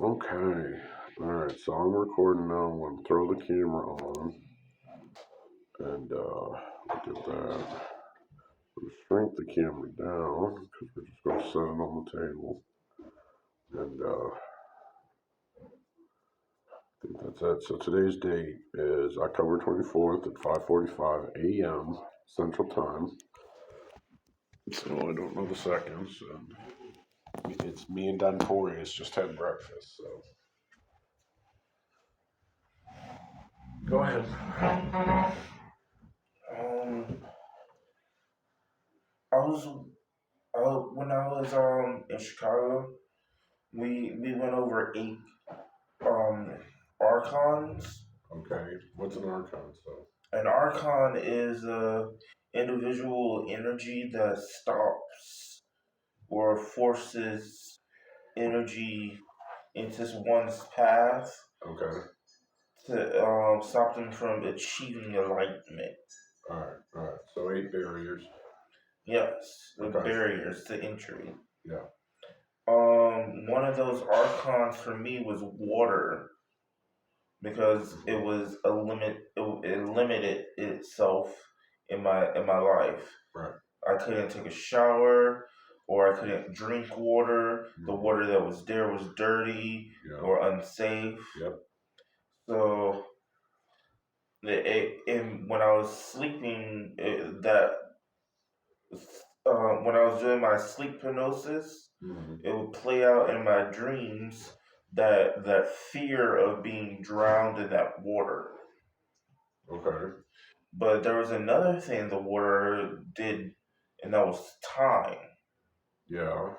Okay. Alright, so I'm recording now. I'm going to throw the camera on. And look at that. We'll shrink the camera down because we're just going to set it on the table. And I think that's it. So today's date is October 24th at 5:45 a.m. Central Time. So I don't know the seconds. And it's me and dontorius just had breakfast. So go ahead. Um, I was when I was in Chicago, we went over eight um archons. Okay. What's an archon? So. An archon is a individual energy that stops or forces energy into one's path Okay. to stop them from achieving enlightenment. All right. All right. So 8 barriers. Yes, the Okay. barriers to entry. Yeah. One of those archons for me was water because it was a limit. It limited itself in my life. Right. I couldn't take a shower, or I couldn't drink water. The Mhm. water that was there was dirty Yeah. or unsafe. Yep. So, and when I was sleeping, when I was doing my sleep hypnosis, Hmm. it would play out in my dreams that fear of being drowned in that water. Okay. But there was another thing the water did, and that was time. Yeah.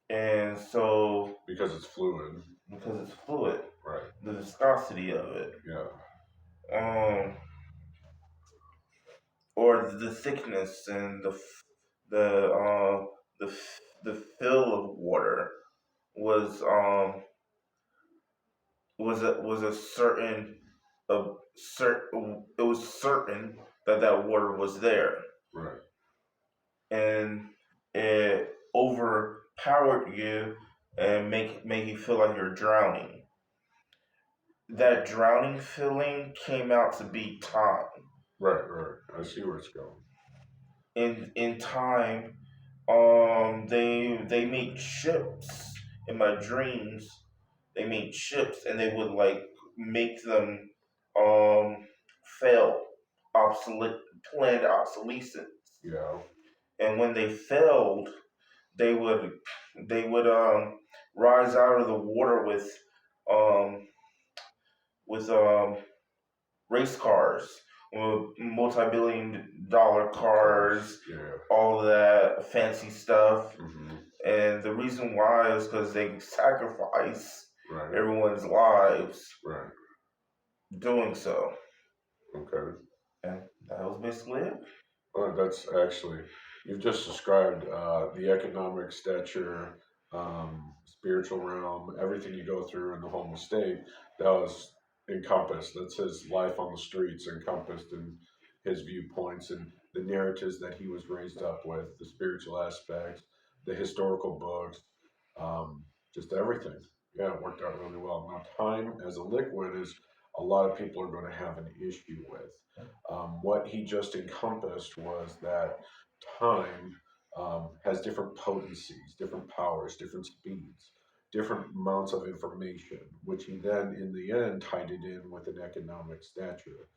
And so, Because it's fluid. because it's fluid, Right. the viscosity of it, Yeah. um, or the thickness and the the fill of water was was a certain it was certain that that water was there, Right. and it overpowered you and make you feel like you're drowning. That drowning feeling came out to be time. Right. Right. I see where it's going. In time, they made ships in my dreams. They made ships, and they would like make them um fail, obsolete, planned obsolescence. Yeah. And when they failed, they would they would rise out of the water um with race cars, multi-billion-dollar Of course. cars, Yeah. all that fancy stuff. Hmm. And the reason why is because they sacrifice Right. everyone's lives Right. doing so. Okay. And that was basically it. Well, that's actually, you've just described the economic stature, spiritual realm, everything you go through in the homeless state. That was encompassed. That's his life on the streets, encompassed in his viewpoints and the narratives that he was raised up with, the spiritual aspects, the historical books, um, just everything. Yeah, it worked out really well. Now, time as a liquid is a lot of people are going to have an issue with. What he just encompassed was that time has different potencies, different powers, different speeds, different amounts of information, which he then, in the end, tied it in with an economic stature,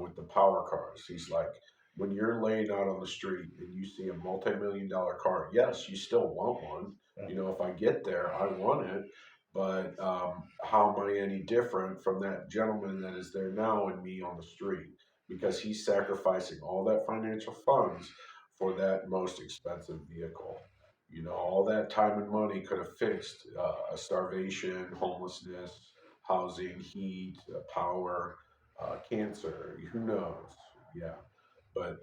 with the power cars. He's like, when you're laying out on the street and you see a multi-million-dollar car, yes, you still want one. You know, if I get there, I want it. But how am I any different from that gentleman that is there now and me on the street? Because he's sacrificing all that financial funds for that most expensive vehicle. You know, all that time and money could have fixed starvation, homelessness, housing, heat, power, cancer. Who knows? Yeah. But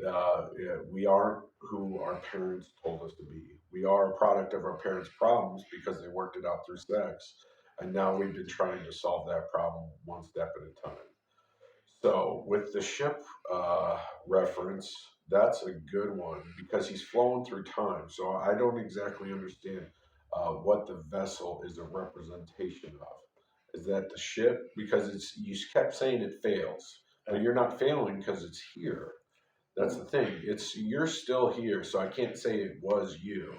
yeah, we aren't who our parents told us to be. We are a product of our parents' problems because they worked it out through sex. And now we've been trying to solve that problem one step at a time. So with the ship reference, that's a good one because he's flowing through time. So I don't exactly understand. what the vessel is a representation of. Is that the ship? Because it's you kept saying it fails, but you're not failing because it's here. That's the thing. It's you're still here, so I can't say it was you.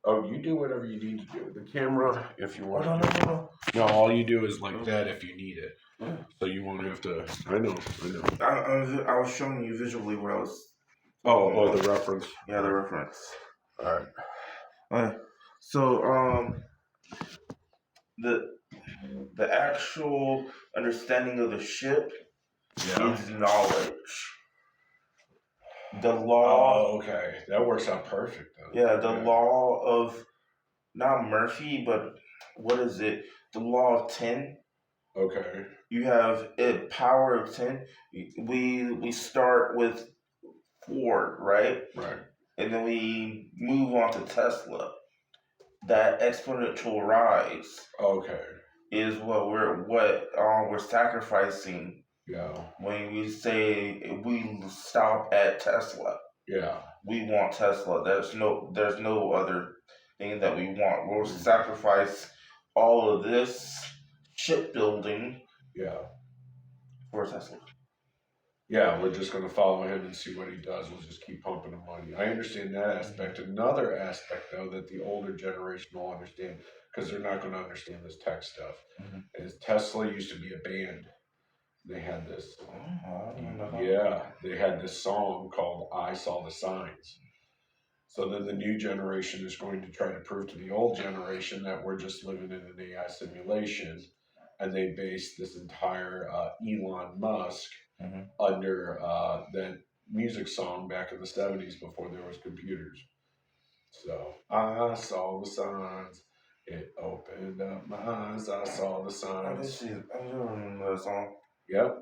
Oh, you do whatever you need to do. The camera, if you Oh, want no, to do. no, No, all you do is like that if you need it. So you won't have to. I know. I was showing you visually what I was. Oh, the reference. Yeah, the reference. All right. So the the actual understanding of the ship Yeah. is knowledge. The law. Oh, okay. That works out perfect then. Yeah, the law of not Murphy, but what is it? The law of 10. Okay. You have a power of 10. We start with Ford, right? Right. And then we move on to Tesla. That exponential rise Okay. is what we're sacrificing Yeah. when we say we stop at Tesla. Yeah. We want Tesla. There's no other thing that we want. We'll sacrifice all of this shipbuilding Yeah. for Tesla. Yeah, we're just going to follow him and see what he does. We'll just keep pumping him money. I understand that aspect. Another aspect, though, that the older generation will understand because they're not going to understand this tech stuff is Tesla used to be a band. They had this, yeah, they had this song called "I Saw the Signs." So then the new generation is going to try to prove to the old generation that we're just living in an AI simulation, and they base this entire Elon Musk under that music song back in the 70s before there was computers. So I saw the signs. It opened up my eyes. I saw the signs. I don't remember that song. Yep.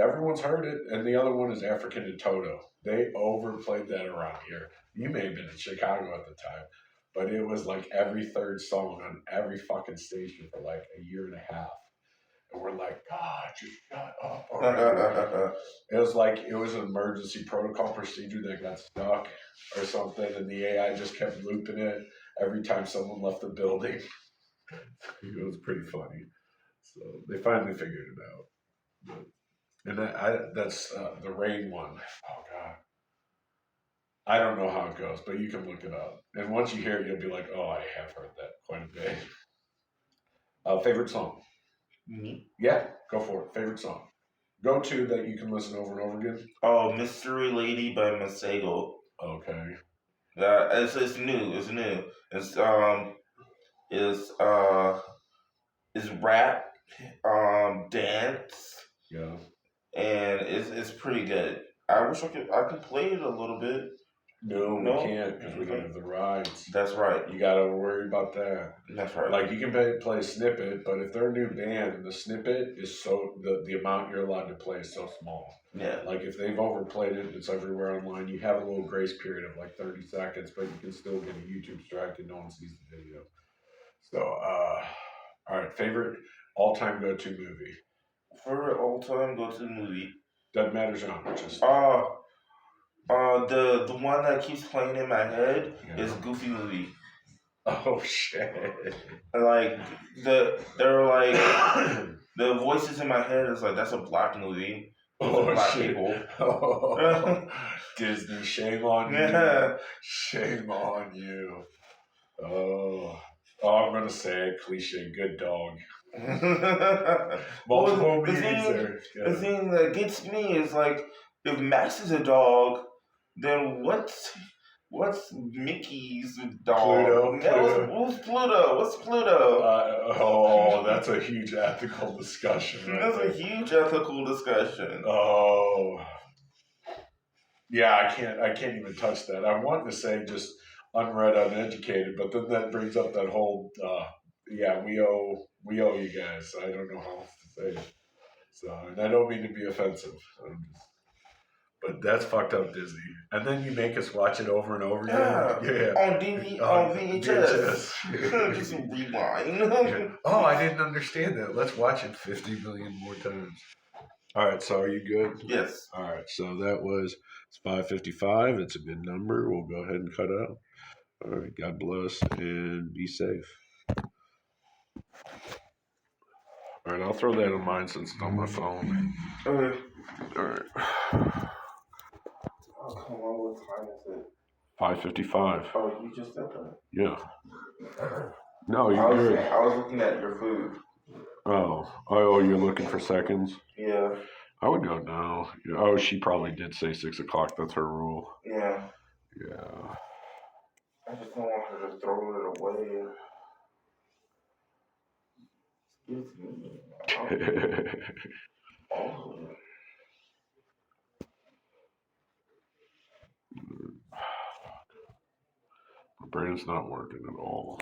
Everyone's heard it. And the other one is African and Toto. They overplayed that around here. You may have been in Chicago at the time, but it was like every third song on every fucking station for like a year and a half. And we're like, God, just shut up already. It was an emergency protocol procedure that got stuck or something, and the AI just kept looping it every time someone left the building. It was pretty funny. So they finally figured it out. And that's the rain one. Oh God, I don't know how it goes, but you can look it up. And once you hear it, you'll be like, oh, I have heard that quite a bit. Favorite song? Me? Yeah, go for it. Favorite song? Go to that you can listen over and over again. Oh, Mystery Lady by Masego. Okay. It's new. It's new. It's it's rap, dance, Yeah. and it's pretty good. I wish I could play it a little bit. No, No? we can't because we don't have the rights. That's right. You gotta worry about that. That's right. Like you can play a snippet, but if they're a new band, the snippet is the amount you're allowed to play is so small. Yeah. Like if they've overplayed it, it's everywhere online. You have a little grace period of like 30 seconds, but you can still get a YouTube strike and no one sees the video. So, all right, favorite all-time go-to movie. For all-time go-to movie. Doesn't matter genre, just The one that keeps playing in my head is Goofy movie. oh shit! Like they're like the voices in my head is like that's a black movie. Those are black shit. people. Oh, Disney, shame on Yeah. you! Shame on you! Oh, I'm gonna say it, cliche. Good dog. Multiple the meanings thing, there. the thing that gets me is like if Max is a dog, then what's Mickey's dog? Pluto. Who's Pluto? What's Pluto? That's a huge ethical discussion. Right That's there. a huge ethical discussion. Oh, yeah, I can't even touch that. I want to say just unread, uneducated, but then that brings up that whole, yeah, we owe you guys. I don't know how else to say it. So, and I don't mean to be offensive. But that's fucked up Disney. And then you make us watch it over and over again. Yeah. On VHS. Just rewind. Yeah. Oh, I didn't understand that. Let's watch it 50 million more times. All right, so are you good? Yes. All right, so that was it's 5:55. It's a good number. We'll go ahead and cut out. All right. God bless and be safe. All right. I'll throw that in mine since it's on my phone. Okay. All right. Oh, come on. What time is it? 5:55. Oh, you just said that. Yeah. No, you're good. I was looking at your food. Oh, you're looking for seconds? Yeah. I would go now. Oh, she probably did say 6 o'clock. That's her rule. Yeah. Yeah. I just don't want her to throw it away. Excuse me. Oh. My brain's not working at all.